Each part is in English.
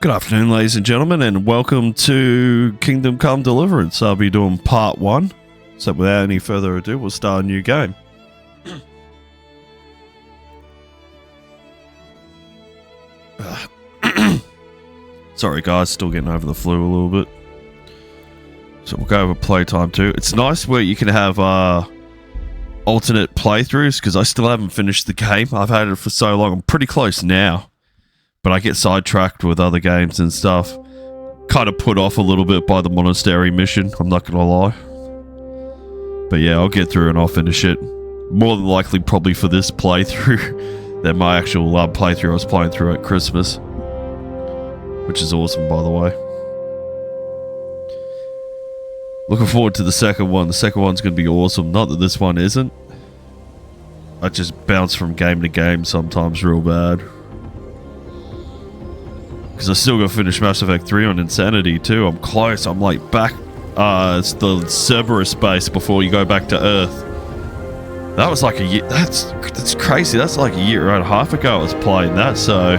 Good afternoon, ladies and gentlemen, and welcome to Kingdom Come Deliverance. I'll be doing part 1. So without any further ado, we'll start a new game. Sorry guys, still getting over the flu a little bit. So we'll go over playtime 2. It's nice where you can have alternate playthroughs, because I still haven't finished the game. I've had it for so long. I'm pretty close now. But I get sidetracked with other games and stuff. Kind of put off a little bit by the monastery mission, I'm not gonna lie. But yeah, I'll get through and I'll finish it. More than likely probably for this playthrough than my actual playthrough I was playing through at Christmas. Which is awesome, by the way. Looking forward to the second one. The second one's gonna be awesome. Not that this one isn't. I just bounce from game to game sometimes real bad. Because I still got to finish Mass Effect 3 on Insanity too. I'm close. I'm like back. It's the Cerberus base before you go back to Earth. That was like a year. That's crazy. That's like a year and a half ago I was playing that. So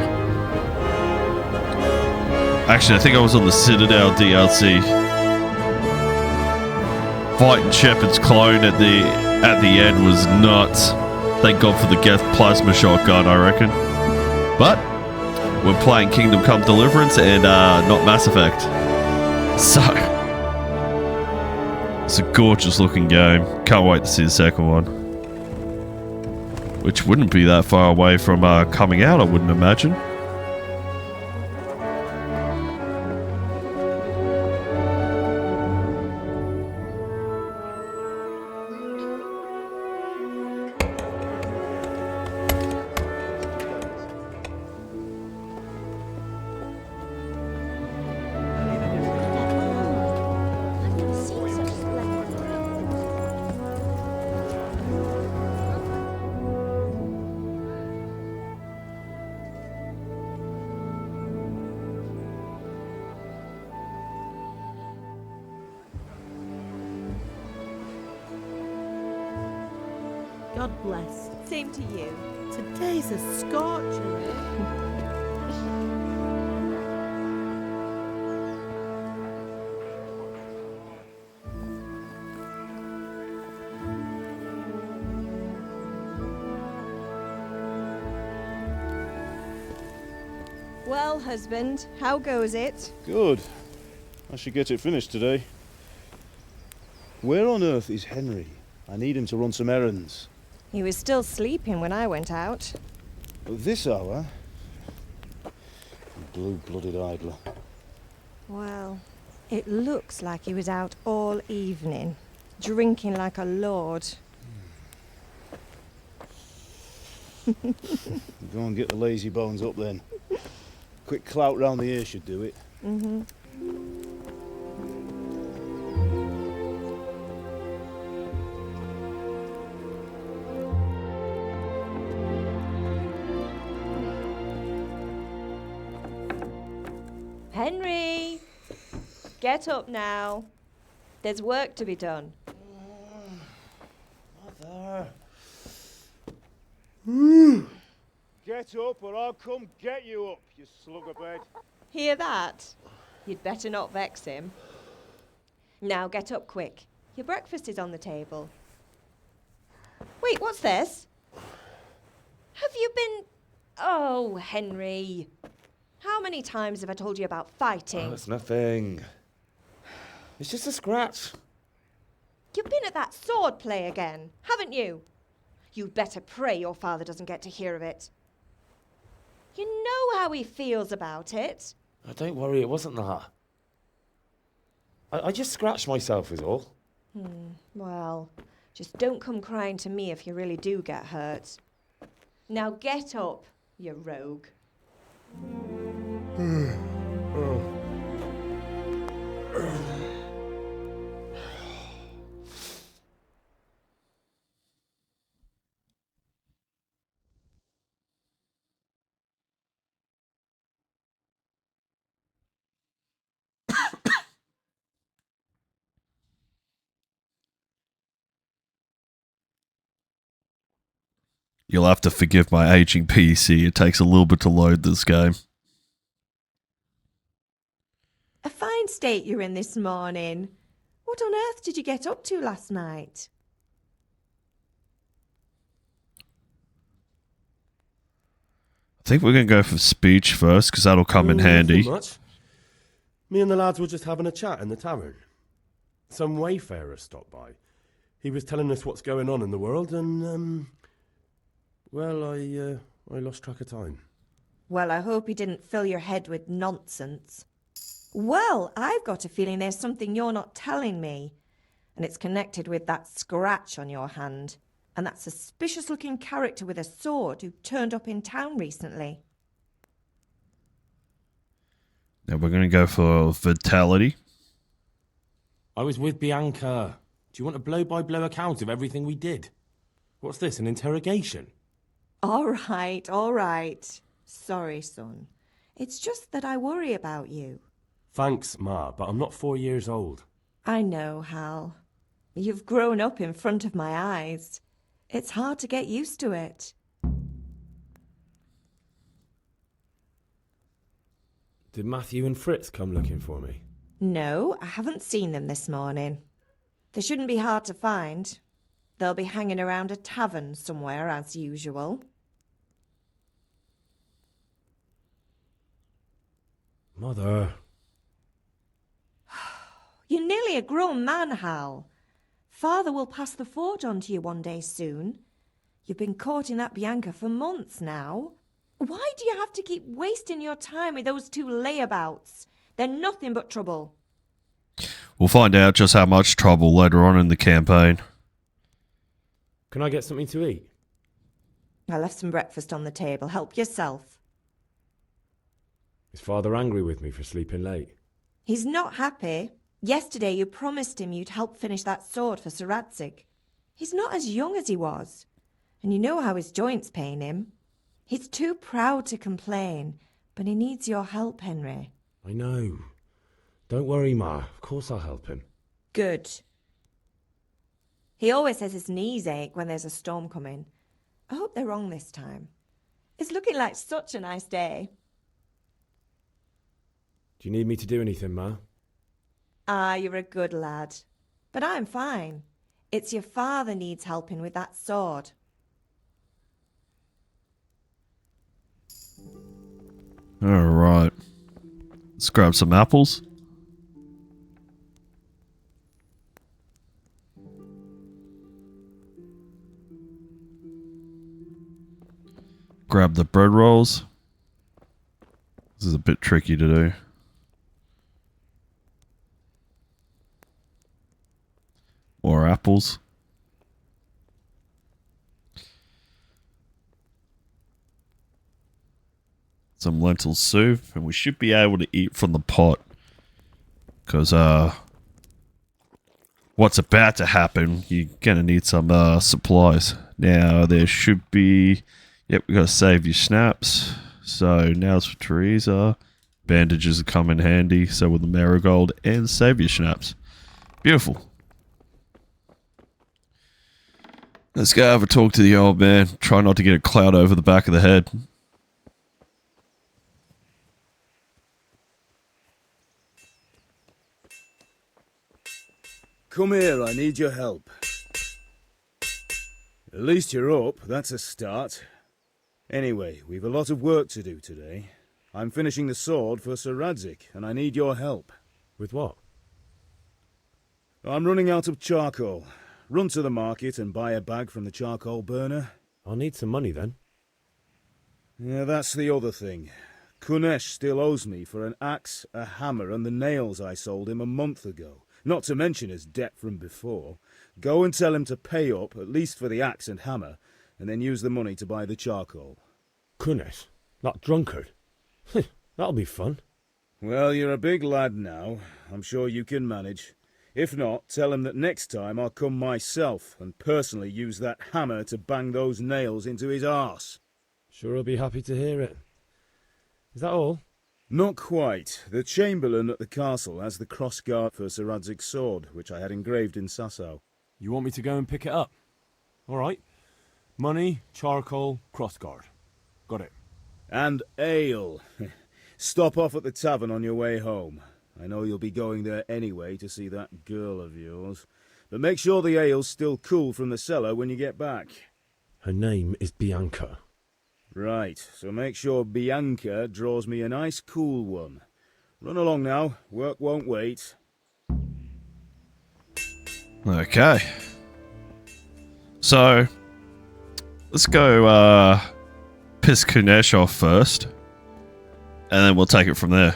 actually, I think I was on the Citadel DLC. Fighting Shepard's clone at the end was nuts. Thank God for the Geth plasma shotgun, I reckon. But we're playing Kingdom Come Deliverance and not Mass Effect. So, it's a gorgeous looking game. Can't wait to see the second one. Which wouldn't be that far away from coming out, I wouldn't imagine. God bless. Same to you. Today's a scorcher. Well, husband, how goes it? Good. I should get it finished today. Where on earth is Henry? I need him to run some errands. He was still sleeping when I went out. At this hour? Blue-blooded idler. Well, it looks like he was out all evening, drinking like a lord. Go and get the lazy bones up then. Quick clout round the ear should do it. Mm-hmm. Henry! Get up now. There's work to be done. Mother. Get up or I'll come get you up, you slugabed. Hear that? You'd better not vex him. Now get up quick. Your breakfast is on the table. Wait, what's this? Have you been... Oh, Henry. How many times have I told you about fighting? Oh, it's nothing. It's just a scratch. You've been at that sword play again, haven't you? You'd better pray your father doesn't get to hear of it. You know how he feels about it. Oh, don't worry, it wasn't that. I just scratched myself is all. Well, just don't come crying to me if you really do get hurt. Now get up, you rogue. You'll have to forgive my aging PC. It takes a little bit to load this game. A fine state you're in this morning. What on earth did you get up to last night? I think we're going to go for speech first, because that'll come in handy. Nothing much. Me and the lads were just having a chat in the tavern. Some wayfarer stopped by. He was telling us what's going on in the world, and well, I lost track of time. Well, I hope he didn't fill your head with nonsense. Well, I've got a feeling there's something you're not telling me, and it's connected with that scratch on your hand and that suspicious-looking character with a sword who turned up in town recently. Now we're going to go for vitality. I was with Bianca. Do you want a blow-by-blow account of everything we did? What's this, an interrogation? All right. Sorry, son. It's just that I worry about you. Thanks, Ma, but I'm not 4 years old. I know, Hal. You've grown up in front of my eyes. It's hard to get used to it. Did Matthew and Fritz come looking for me? No, I haven't seen them this morning. They shouldn't be hard to find. They'll be hanging around a tavern somewhere, as usual. Mother. You're nearly a grown man, Hal. Father will pass the forge on to you one day soon. You've been courting that Bianca for months now. Why do you have to keep wasting your time with those two layabouts? They're nothing but trouble. We'll find out just how much trouble later on in the campaign. Can I get something to eat? I left some breakfast on the table. Help yourself. Is Father angry with me for sleeping late? He's not happy. Yesterday you promised him you'd help finish that sword for Sir Radzig. He's not as young as he was, and you know how his joints pain him. He's too proud to complain, but he needs your help, Henry. I know. Don't worry, Ma. Of course I'll help him. Good. He always says his knees ache when there's a storm coming. I hope they're wrong this time. It's looking like such a nice day. Do you need me to do anything, Ma? Ah, you're a good lad. But I'm fine. It's your father needs helping with that sword. Alright. Let's grab some apples. Grab the bread rolls. This is a bit tricky to do. More apples. Some lentil soup, and we should be able to eat from the pot. Because, what's about to happen, you're gonna need some, supplies. Now, there should be... Yep, we gotta save your snaps. So, now's for Teresa. Bandages come in handy, so with the marigold, and save your snaps. Beautiful. Let's go have a talk to the old man. Try not to get a cloud over the back of the head. Come here, I need your help. At least you're up, that's a start. Anyway, we've a lot of work to do today. I'm finishing the sword for Sir Radzig, and I need your help. With what? I'm running out of charcoal. Run to the market and buy a bag from the charcoal burner. I'll need some money then. Yeah, that's the other thing. Kunesh still owes me for an axe, a hammer, and the nails I sold him a month ago. Not to mention his debt from before. Go and tell him to pay up, at least for the axe and hammer, and then use the money to buy the charcoal. Kunesh? That drunkard? That'll be fun. Well, you're a big lad now. I'm sure you can manage. If not, tell him that next time I'll come myself and personally use that hammer to bang those nails into his arse. Sure I'll be happy to hear it. Is that all? Not quite. The Chamberlain at the castle has the crossguard for Sir Radzig's sword, which I had engraved in Sasau. You want me to go and pick it up? All right. Money, charcoal, crossguard. Got it. And ale. Stop off at the tavern on your way home. I know you'll be going there anyway to see that girl of yours. But make sure the ale's still cool from the cellar when you get back. Her name is Bianca. Right, so make sure Bianca draws me a nice cool one. Run along now, work won't wait. Okay. So, let's go piss Kunesh off first. And then we'll take it from there.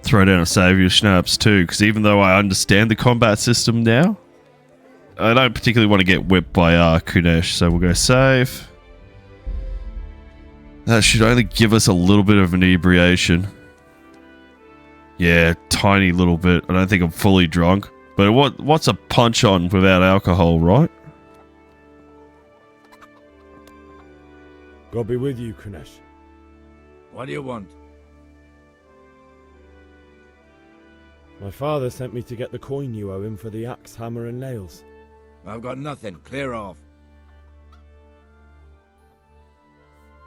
Throw down a Saviour Schnapps too, because even though I understand the combat system now, I don't particularly want to get whipped by Kunesh, so we'll go save. That should only give us a little bit of inebriation. Yeah, tiny little bit. I don't think I'm fully drunk. But what's a punch on without alcohol, right? God be with you, Kunesh. What do you want? My father sent me to get the coin you owe him for the axe, hammer and nails. I've got nothing. Clear off.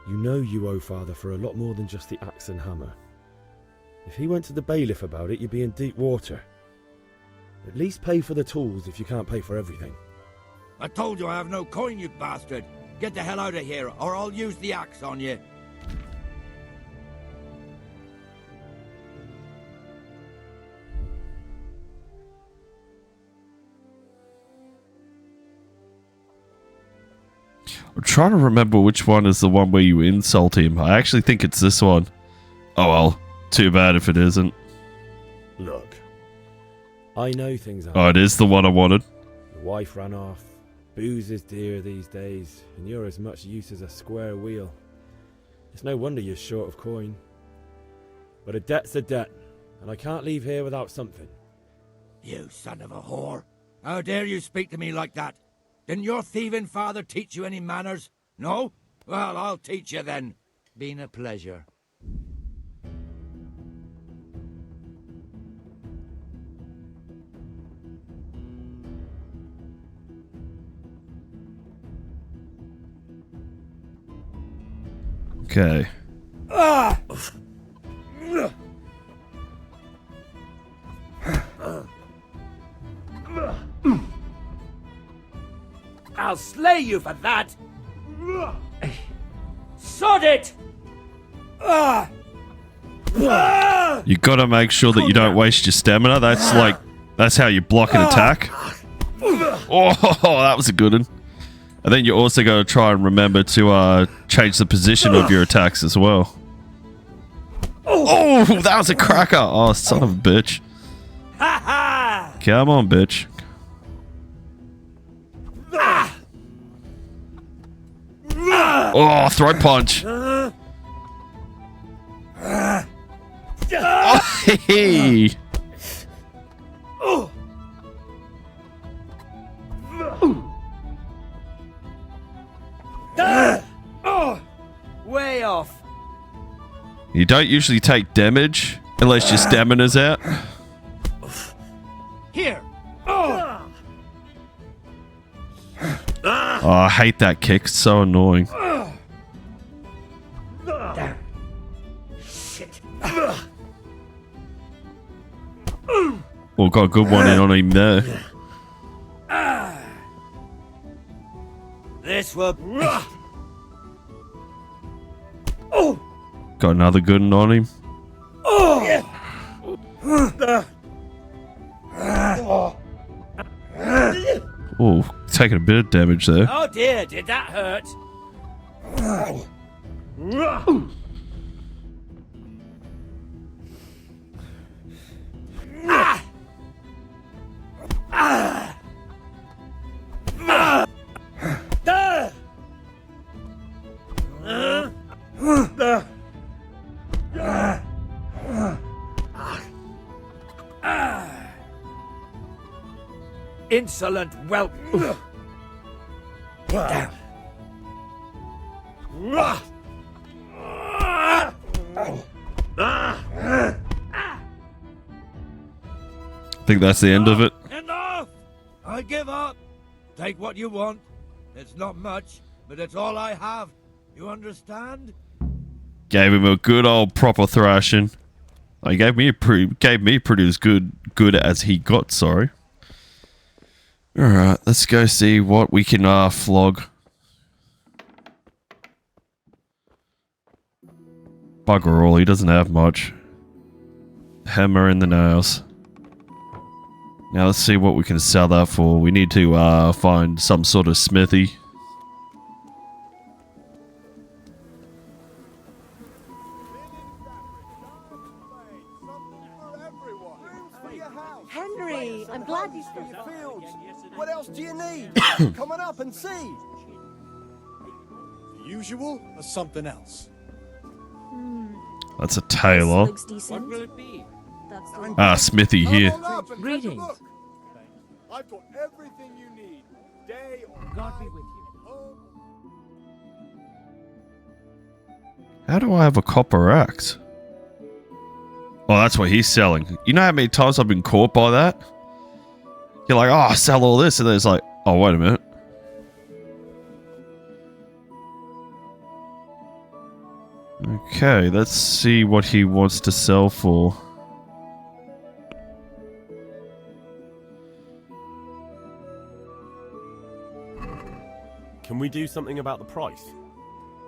You know you owe father for a lot more than just the axe and hammer. If he went to the bailiff about it, you'd be in deep water. At least pay for the tools if you can't pay for everything. I told you I have no coin, you bastard. Get the hell out of here, or I'll use the axe on you. I'm trying to remember which one is the one where you insult him. I actually think it's this one. Oh well, too bad if it isn't. Look, I know things are. Oh, it is the one I wanted. Your wife ran off. Booze is dear these days, and you're as much use as a square wheel. It's no wonder you're short of coin. But a debt's a debt, and I can't leave here without something. You son of a whore. How dare you speak to me like that? Didn't your thieving father teach you any manners? No? Well, I'll teach you then. Been a pleasure. Okay. I'll slay you for that! Sod it! You gotta make sure that you don't waste your stamina. That's how you block an attack. Oh, that was a good one. And then you also gotta try and remember to change the position of your attacks as well. Oh, that was a cracker. Oh, son of a bitch. Come on, bitch. Oh, throat punch. Oh, hey. Way off! You don't usually take damage unless your stamina's out. Here! Oh, I hate that kick. It's so annoying. Shit! Well, got a good one in on him there. This will... Got another good one on him. Oh, taking a bit of damage there. Oh dear, did that hurt? Insolent whelp! Down. I think that's the end of it. Enough! I give up. Take what you want. It's not much, but it's all I have. You understand? Gave him a good old proper thrashing. He gave me pretty as good as he got. Sorry. All right, let's go see what we can flog. Bugger all, he doesn't have much. Hammer in the nails. Now let's see what we can sell that for. We need to find some sort of smithy. Henry, I'm glad you For your fields. What else do you need? Come on up and see. The usual or something else? That's a tailor. looks decent. What will it be? That's the Ah, smithy here. Come on up and take a Greetings. look. I've got everything you need. Day or God be night, with you. home. How do I have a copper axe? Oh, that's what he's selling. You know how many times I've been caught by that? You're like, oh, sell all this. And then it's like, oh, wait a minute. Okay, let's see what he wants to sell for. Can we do something about the price?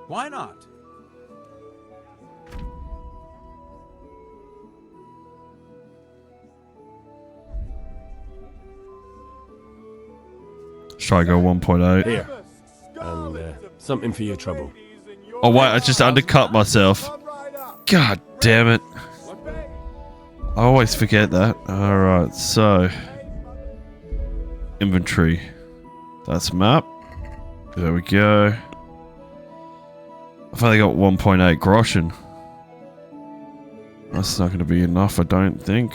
Why not? Let's try to go 1.8. Here. And something for your trouble. Oh, wait, I just undercut myself. God damn it. I always forget that. Alright, so. Inventory. That's map. There we go. I've only got 1.8 groschen. That's not going to be enough, I don't think.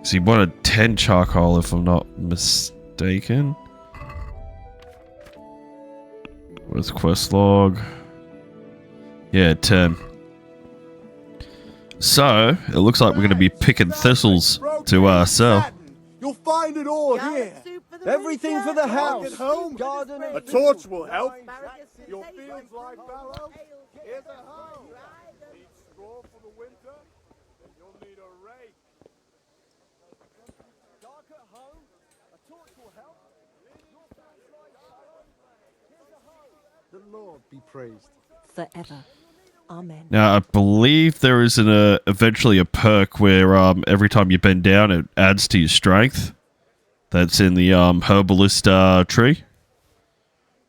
So he wanted 10 charcoal, if I'm not mistaken. Where's quest log? Yeah, 10. So, it looks like we're going to be picking thistles to sell. You'll find it all here. Everything for the house. At home. Garden and A torch will help. Your fields lie fallow. Here's a hoe. Need straw for the winter. Then you'll need a rake. dark at home. A torch will help. Your fields lie fallow. Here's a hoe. The Lord be praised. forever. Amen. Now, I believe there is eventually a perk where every time you bend down, it adds to your strength. That's in the herbalist tree,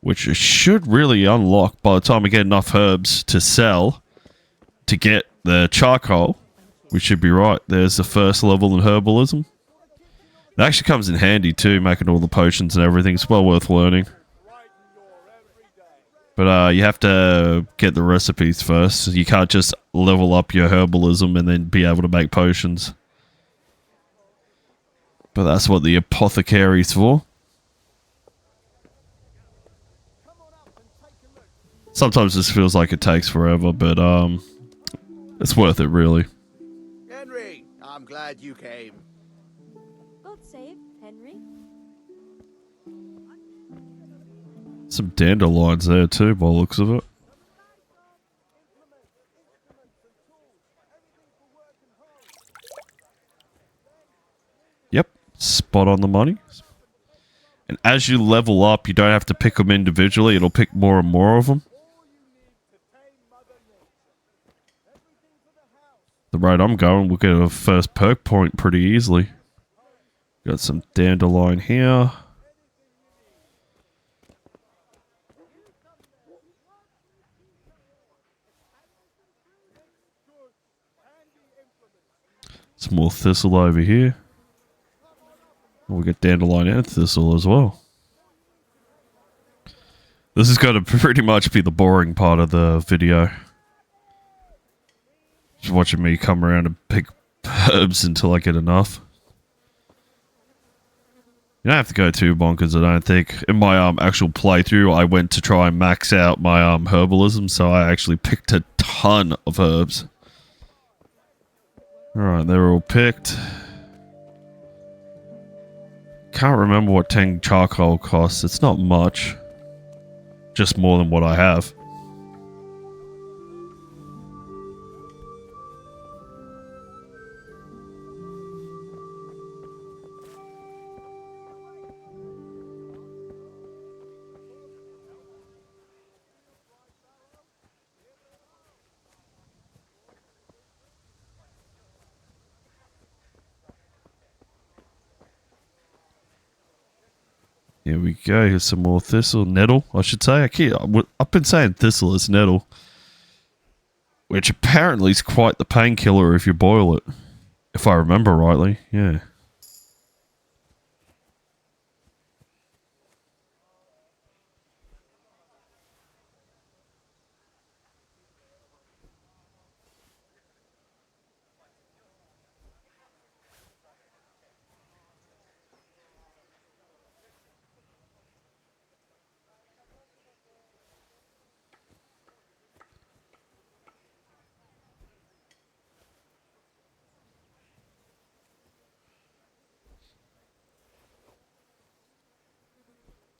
which should really unlock by the time we get enough herbs to sell to get the charcoal. We should be right. There's the first level in herbalism. It actually comes in handy too, making all the potions and everything. It's well worth learning. But you have to get the recipes first. You can't just level up your herbalism and then be able to make potions. But that's what the apothecary's for. Sometimes this feels like it takes forever, but it's worth it, really. Henry, I'm glad you came. God save Henry. Some dandelions there too, by the looks of it. Yep, spot on the money. And as you level up, you don't have to pick them individually. It'll pick more and more of them. The rate I'm going, we'll get a first perk point pretty easily. Got some dandelion here. Some more thistle over here. We get dandelion and thistle as well. This is going to pretty much be the boring part of the video. Just watching me come around and pick herbs until I get enough. You don't have to go too bonkers, I don't think. In my actual playthrough, I went to try and max out my herbalism, so I actually picked a ton of herbs. Alright, they're all picked. can't remember what 10 charcoal costs. It's not much. Just more than what I have. Here we go. Here's some more thistle. Nettle, I should say. I've been saying thistle is nettle. Which apparently is quite the painkiller if you boil it. If I remember rightly. Yeah.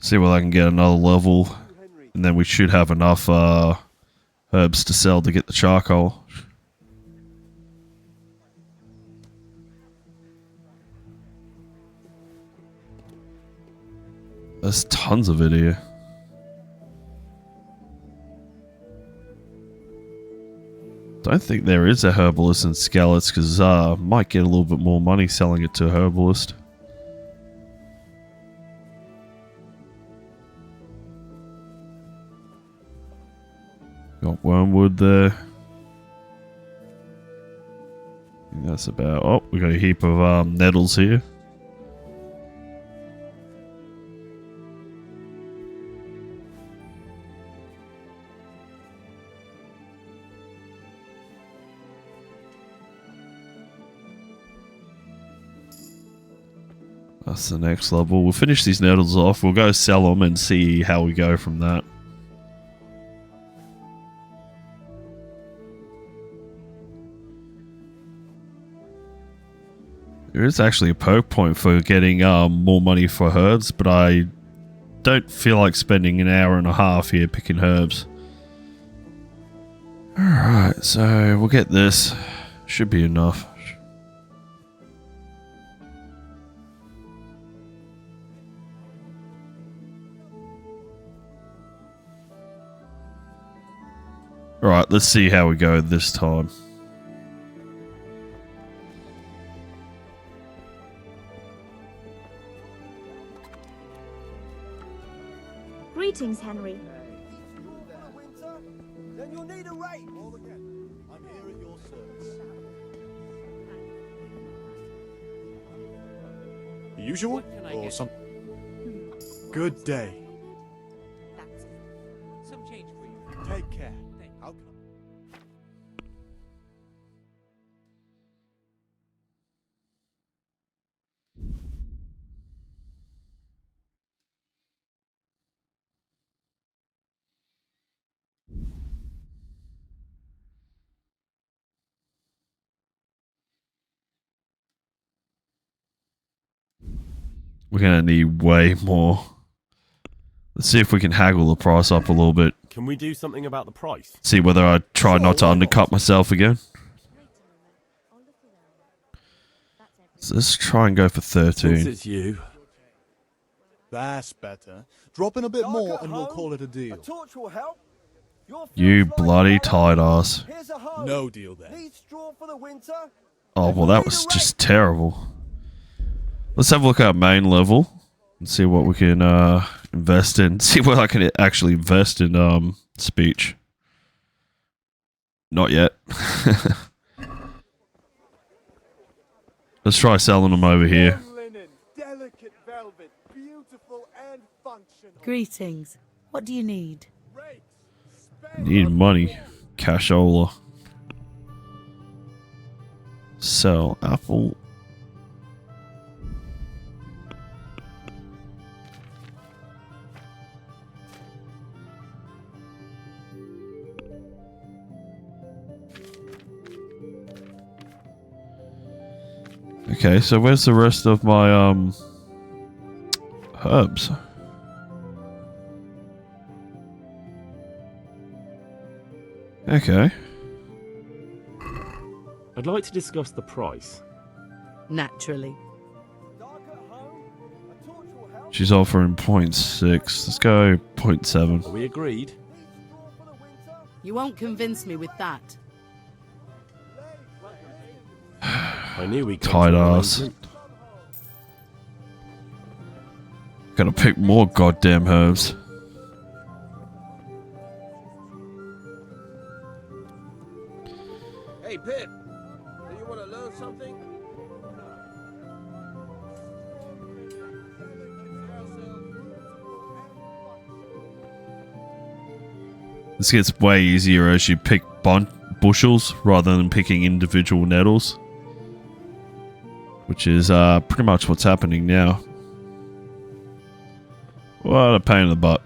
See whether I can get another level. And then we should have enough herbs to sell to get the charcoal. There's tons of it here. Don't think there is a herbalist in Skeleton because might get a little bit more money selling it to a herbalist. Got wormwood there. I think that's about... Oh, we got a heap of nettles here. That's the next level. We'll finish these nettles off. We'll go sell them and see how we go from that. There is actually a perk point for getting more money for herbs, but I don't feel like spending an hour and a half here picking herbs. Alright, so we'll get this. Should be enough. Alright, let's see how we go this time. Greetings, Henry. Then you'll need a raid. All again. I'm here at your service. The usual or some? Good day. Some change for you. Take care. How can We're gonna need way more. Let's see if we can haggle the price up a little bit. Can we do something about the price? See whether I try not to undercut myself again. So let's try and go for Since 13. it's you. That's better. Drop in a bit more and we'll call it a deal. Torch will help. You bloody tight ass. Here's a hoe. No deal then. Need straw for the winter? Oh, well, that was just terrible. Let's have a look at our main level and see what we can invest in. See what I can actually invest in speech. Not yet. Let's try selling them over here. Warm linen, delicate velvet, beautiful and functional. Greetings. What do you need? Rakes, spare Need money. Cashola. Sell apple. Okay, so where's the rest of my Herbs. Okay. I'd like to discuss the price. Naturally. She's offering 0.6. Let's go 0.7. Are we agreed? You won't convince me with that. I knew we Tight ass. Gotta pick more goddamn herbs. Hey, Pip. Do you want to learn something? This gets way easier as you pick bushels rather than picking individual nettles. Which is pretty much what's happening now. What a pain in the butt.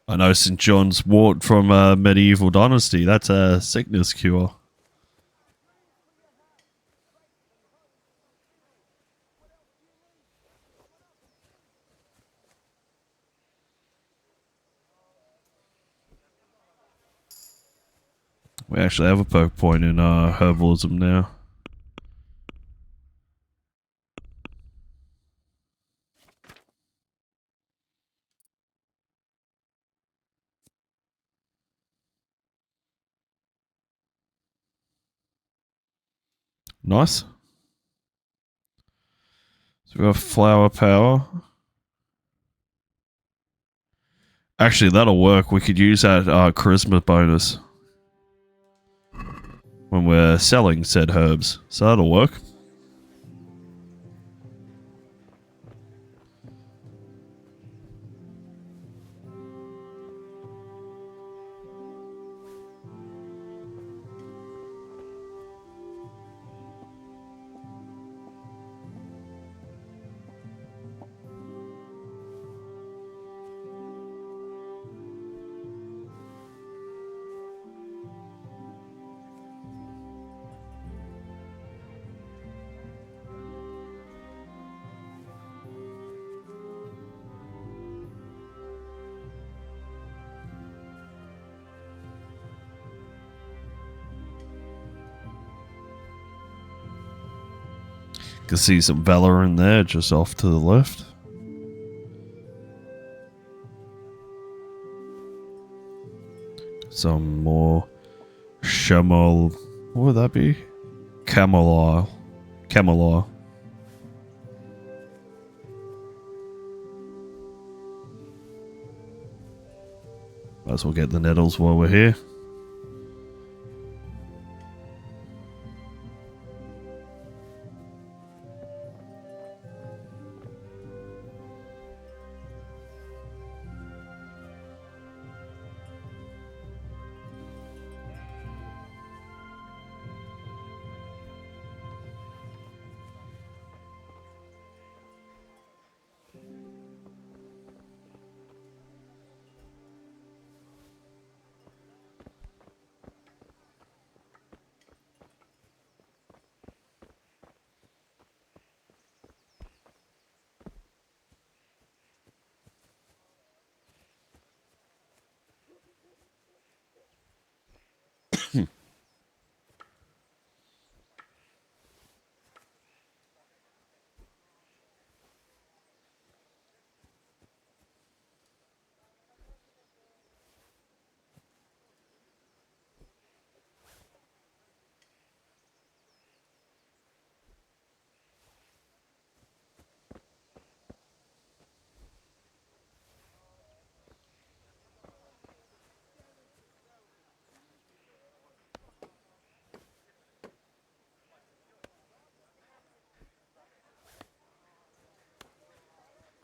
I know St. John's wort from a medieval dynasty. That's a sickness cure. We actually have a poke point in herbalism now. Nice. So we have flower power. Actually, that'll work. We could use that charisma bonus when we're selling said herbs. So that'll work. Can see some Valor in there just off to the left. Some more Chamal. What would that be? Chamomile. Chamomile. Might as well get the nettles while we're here.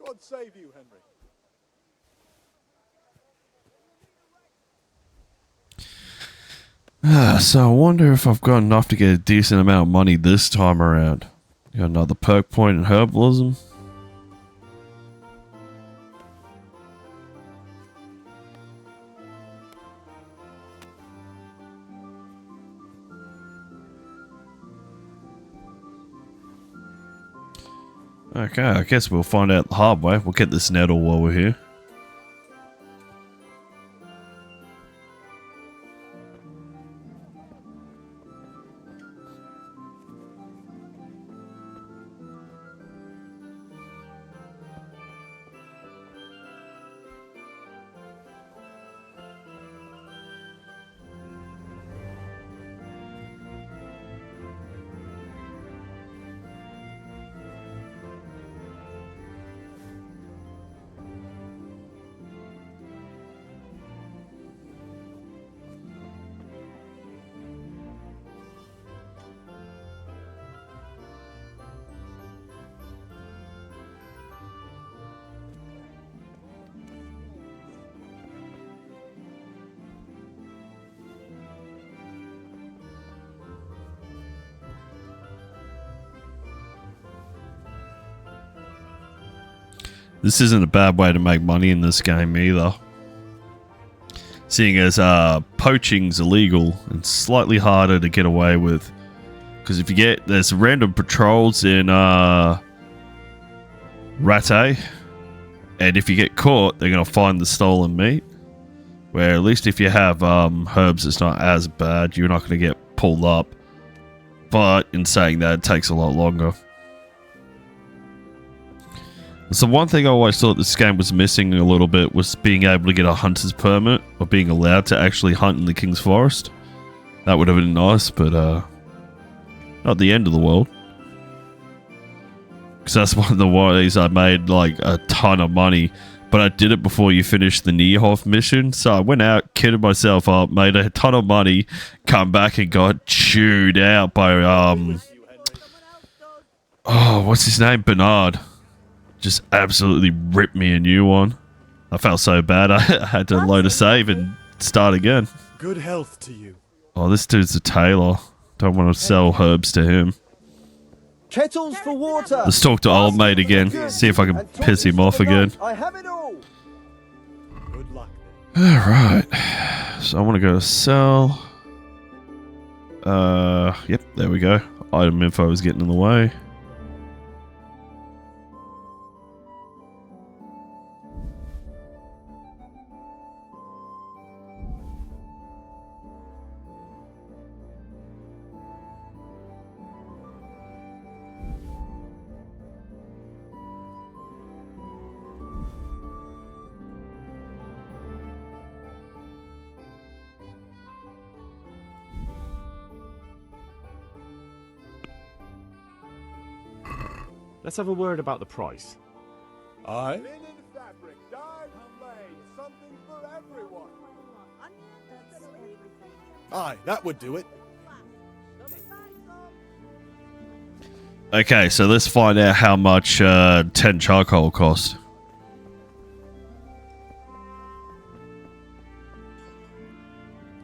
God save you, Henry. So I wonder if I've got enough to get a decent amount of money this time around. Got another perk point in herbalism. Okay, I guess we'll find out the hard way. We'll get this nettle while we're here. This isn't a bad way to make money in this game either. Seeing as poaching's illegal and slightly harder to get away with. Because if you get, there's random patrols in Rattay, and if you get caught, they're going to find the stolen meat. Where at least if you have herbs, it's not as bad. You're not going to get pulled up. But in saying that, it takes a lot longer. So one thing I always thought this game was missing a little bit was being able to get a hunter's permit, or being allowed to actually hunt in the King's Forest. That would have been nice, but not the end of the world. Because that's one of the ways I made like a ton of money, but I did it before you finished the Niehoff mission. So I went out, kitted myself up, made a ton of money, come back and got chewed out by oh, what's his name? Bernard. Just absolutely ripped me a new one. I felt so bad I had to load a save and start again. Good health to you. Oh, this dude's a tailor. Don't want to sell herbs to him. Kettles for water. Let's talk to old mate again. See if I can piss him off again. I have it all. Good luck. Alright. So I want to go to sell. Yep, there we go. Item info is getting in the way. Let's have a word about the price. Aye? Linen fabric, dyed and made, something for everyone. Aye, that would do it. Okay, so let's find out how much 10 charcoal costs.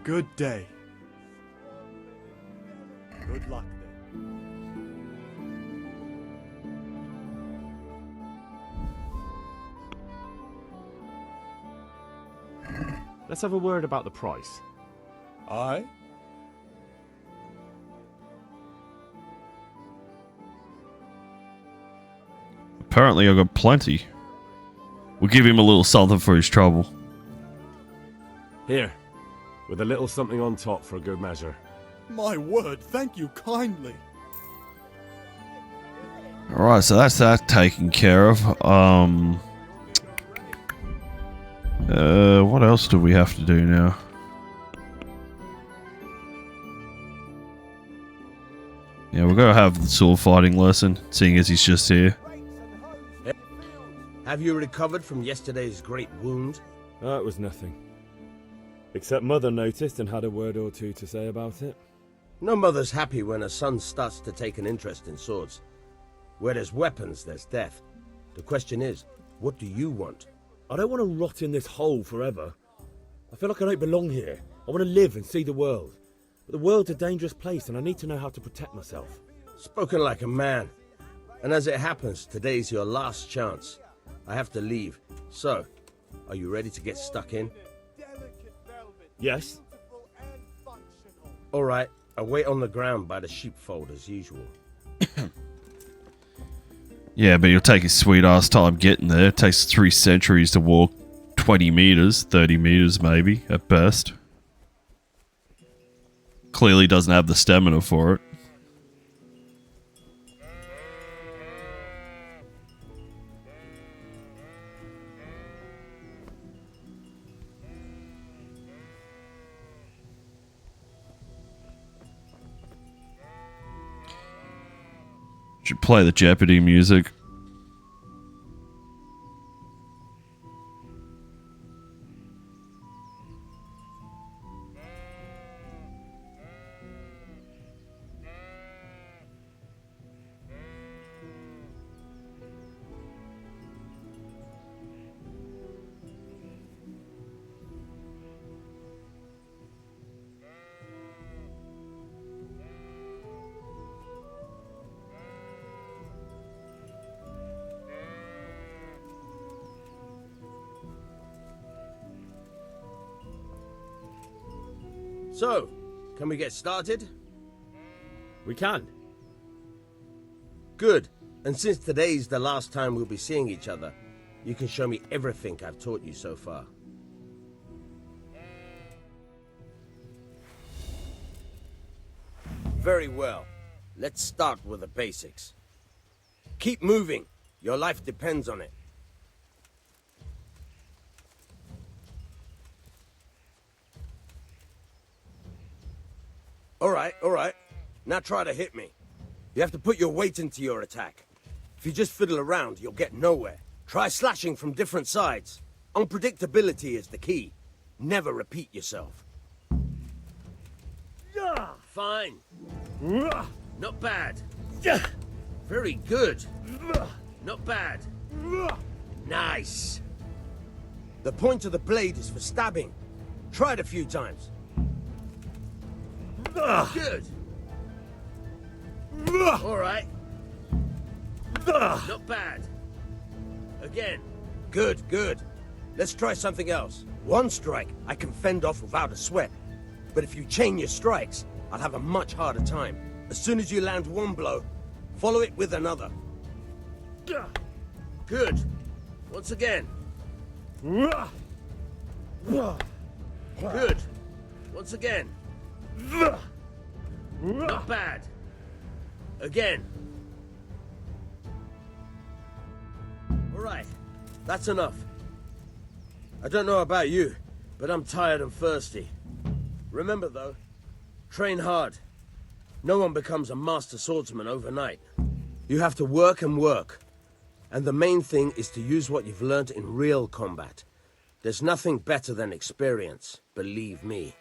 Good day. Good luck then. Let's have a word about the price. Aye? Apparently I got plenty. We'll give him a little something for his trouble. Here, with a little something on top for a good measure. My word, thank you kindly. Alright, so that's that taken care of. What else do we have to do now? Yeah, we're gonna have the sword fighting lesson, seeing as he's just here. Have you recovered from yesterday's great wound? That was nothing. Except Mother noticed and had a word or two to say about it. No mother's happy when a son starts to take an interest in swords. Where there's weapons, there's death. The question is, What do you want? I don't want to rot in this hole forever. I feel like I don't belong here. I want to live and see the world. But the world's a dangerous place and I need to know how to protect myself. Spoken like a man. And as it happens, today's your last chance. I have to leave. So, are you ready to get stuck in? Yes. All right, I'll wait on the ground by the sheepfold as usual. Yeah, but you'll take a sweet ass time getting there. It takes 3 centuries to walk 20 meters, 30 meters maybe, at best. Clearly doesn't have the stamina for it. Should play the Jeopardy music. So, can we get started? We can. Good. And since today's the last time we'll be seeing each other, you can show me everything I've taught you so far. Very well. Let's start with the basics. Keep moving. Your life depends on it. All right. Now try to hit me. You have to put your weight into your attack. If you just fiddle around, you'll get nowhere. Try slashing from different sides. Unpredictability is the key. Never repeat yourself. Fine. Not bad. Very good. Not bad. Nice. The point of the blade is for stabbing. Try it a few times. Good. All right. Not bad. Again. Good. Let's try something else. One strike I can fend off without a sweat. But if you chain your strikes, I'll have a much harder time. As soon as you land one blow, follow it with another. Good. Once again. Good. Once again. Not bad. Again. All right. That's enough. I don't know about you, but I'm tired and thirsty. Remember, though, train hard. No one becomes a master swordsman overnight. You have to work and work. And the main thing is to use what you've learned in real combat. There's nothing better than experience, believe me.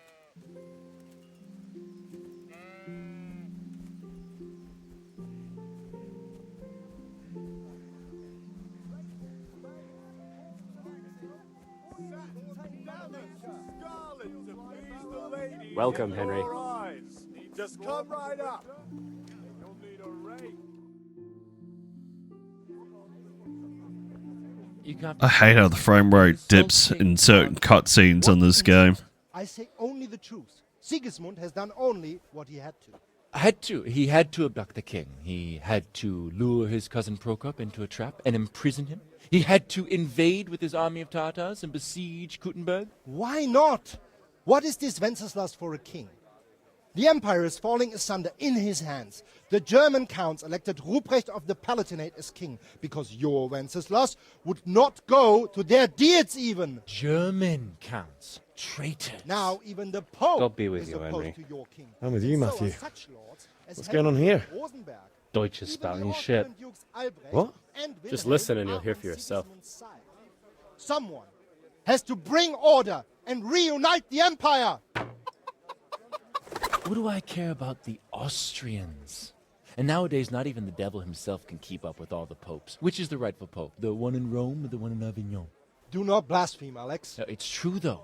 Welcome, Henry. Just come right up. You'll need a rake. I hate how the frame rate dips in certain cutscenes on this game. I say only the truth. Sigismund has done only what he had to. He had to abduct the king. He had to lure his cousin Prokop into a trap and imprison him. He had to invade with his army of Tatars and besiege Kuttenberg. Why not? What is this Wenceslas for a king? The empire is falling asunder in his hands. The German counts elected Ruprecht of the Palatinate as king because your Wenceslas would not go to their deeds even. German counts. Traitors. Now even the Pope God be with is you, opposed Henry. to your king. I'm with you, So are Matthew. such lords as What's going on here? Rosenberg. Deutsch is spouting shit. What? Just listen and you'll hear for yourself. Someone has to bring order and reunite the empire. What do I care about the Austrians? And nowadays, not even the devil himself can keep up with all the popes. Which is the rightful pope? The one in Rome or the one in Avignon? Do not blaspheme, Alex. No, it's true, though.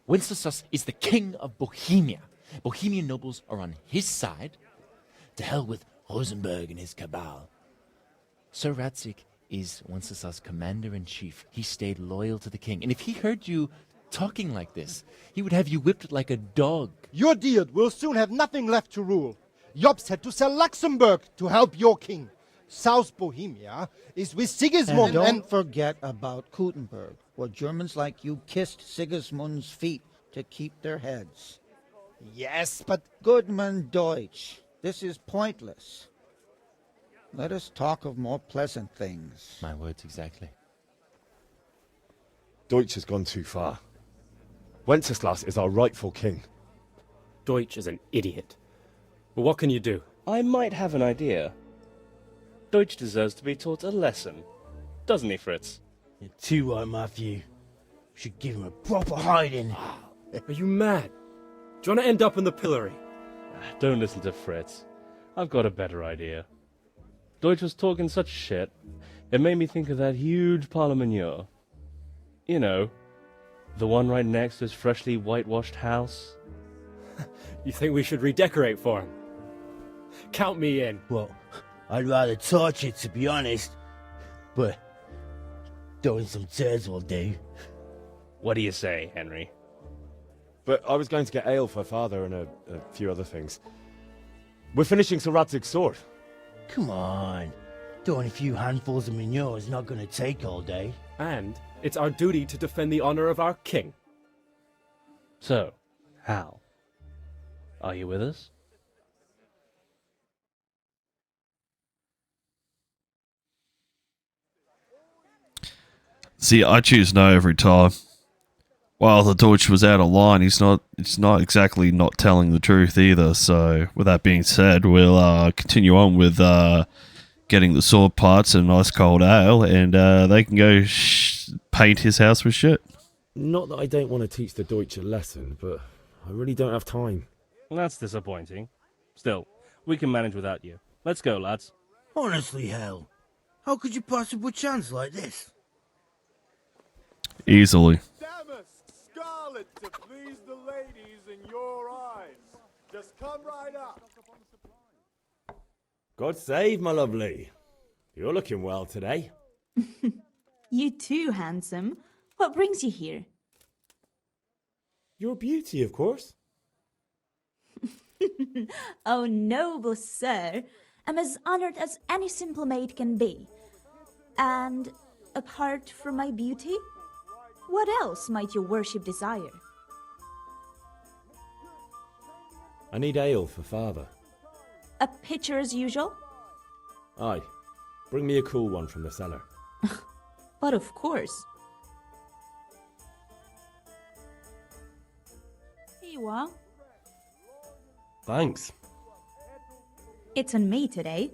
Wenceslas is the king of Bohemia. Bohemian nobles are on his side. To hell with Rosenberg and his cabal. Sir Radzik is Wenceslas' commander-in-chief. He stayed loyal to the king. And if he heard you talking like this, he would have you whipped like a dog. Your Diet will soon have nothing left to rule. Jobst had to sell Luxembourg to help your king. South Bohemia is with Sigismund And don't forget about Kuttenberg, where Germans like you kissed Sigismund's feet to keep their heads. Yes, but... Goodman Deutsch, this is pointless. Let us talk of more pleasant things. My words exactly. Deutsch has gone too far. Wenceslas is our rightful king. Deutsch is an idiot. But what can you do? I might have an idea. Deutsch deserves to be taught a lesson. Doesn't he, Fritz? You're too right, Matthew. Should give him a proper hiding. Are you mad? Do you want to end up in the pillory? Don't listen to Fritz. I've got a better idea. Deutsch was talking such shit, it made me think of that huge parliament. You know, the one right next to his freshly whitewashed house. You think we should redecorate for him? Count me in. Well, I'd rather torch it, to be honest. But throwing some turds will do. What do you say, Henry? But I was going to get ale for father and a few other things. We're finishing Sir Radzig's sword. Come on. Throwing a few handfuls of manure is not going to take all day. And it's our duty to defend the honor of our king. So, Hal, are you with us? See, I choose no every time. While the Deutsch was out of line, it's not exactly not telling the truth either. So, with that being said, we'll continue on with getting the sword parts and nice cold ale, and they can go paint his house with shit. Not that I don't want to teach the Deutsch a lesson, but I really don't have time. That's disappointing. Still, we can manage without you. Let's go, lads. Honestly, Hal, how could you possibly chance like this? Easily. Damask, scarlet to please the ladies in your eyes. Just come right up. God save, my lovely. You're looking well today. You too, handsome. What brings you here? Your beauty, of course. Oh, noble sir. I'm as honored as any simple maid can be. And apart from my beauty, what else might your worship desire? I need ale for father. A pitcher as usual? Aye. Bring me a cool one from the cellar. But of course. Here you are. Thanks. It's on me today.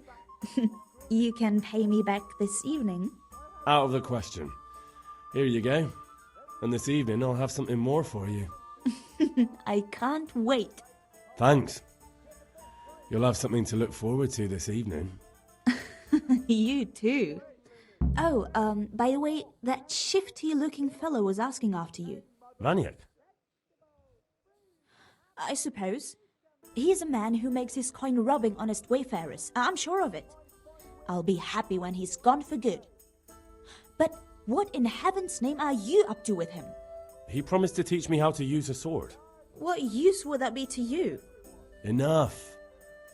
You can pay me back this evening. Out of the question. Here you go. And this evening I'll have something more for you. I can't wait. Thanks. You'll have something to look forward to this evening. You too. Oh, by the way, that shifty-looking fellow was asking after you. Vaniak? I suppose. He is a man who makes his coin robbing honest wayfarers. I'm sure of it. I'll be happy when he's gone for good. But what in heaven's name are you up to with him? He promised to teach me how to use a sword. What use would that be to you? Enough.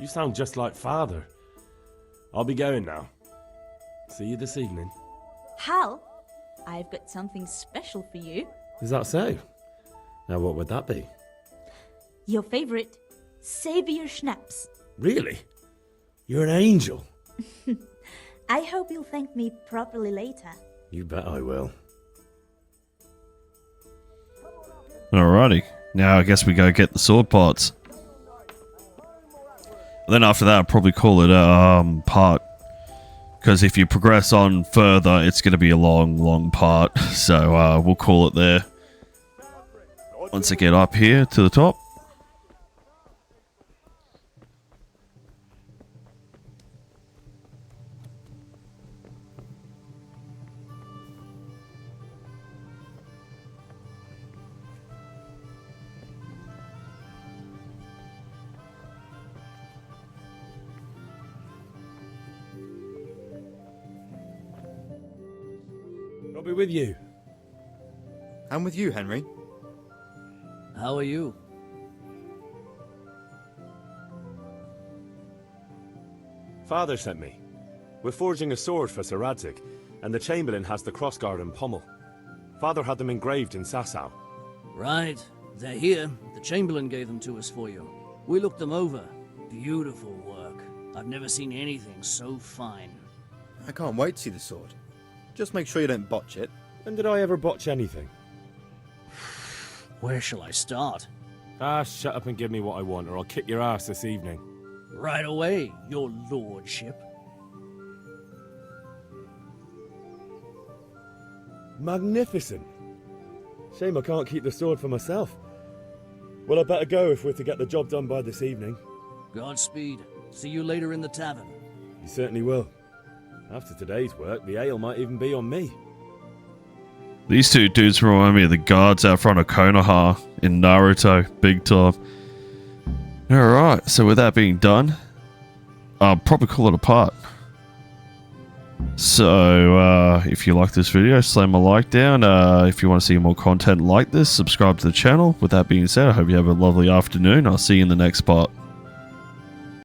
You sound just like father. I'll be going now. See you this evening. Hal, I've got something special for you. Is that so? Now what would that be? Your favorite, Savior Schnapps. Really? You're an angel. I hope you'll thank me properly later. You bet I will. Alrighty. Now I guess we go get the sword parts. Then after that, I'll probably call it a part. Because if you progress on further, it's going to be a long part. So we'll call it there. Once I get up here to the top. I'll be with you. And with you, Henry. How are you? Father sent me. We're forging a sword for Sir Radzig, and the Chamberlain has the crossguard and pommel. Father had them engraved in Sasau. Right. They're here. The Chamberlain gave them to us for you. We looked them over. Beautiful work. I've never seen anything so fine. I can't wait to see the sword. Just make sure you don't botch it. When did I ever botch anything? Where shall I start? Shut up and give me what I want, or I'll kick your ass this evening. Right away, your lordship. Magnificent. Shame I can't keep the sword for myself. Well, I better go if we're to get the job done by this evening. Godspeed. See you later in the tavern. You certainly will. After today's work, the ale might even be on me. These two dudes remind me of the guards out front of Konoha in Naruto, big time. Alright, so with that being done, I'll probably call it a part. So, if you like this video, slam a like down. If you want to see more content like this, subscribe to the channel. With that being said, I hope you have a lovely afternoon. I'll see you in the next part.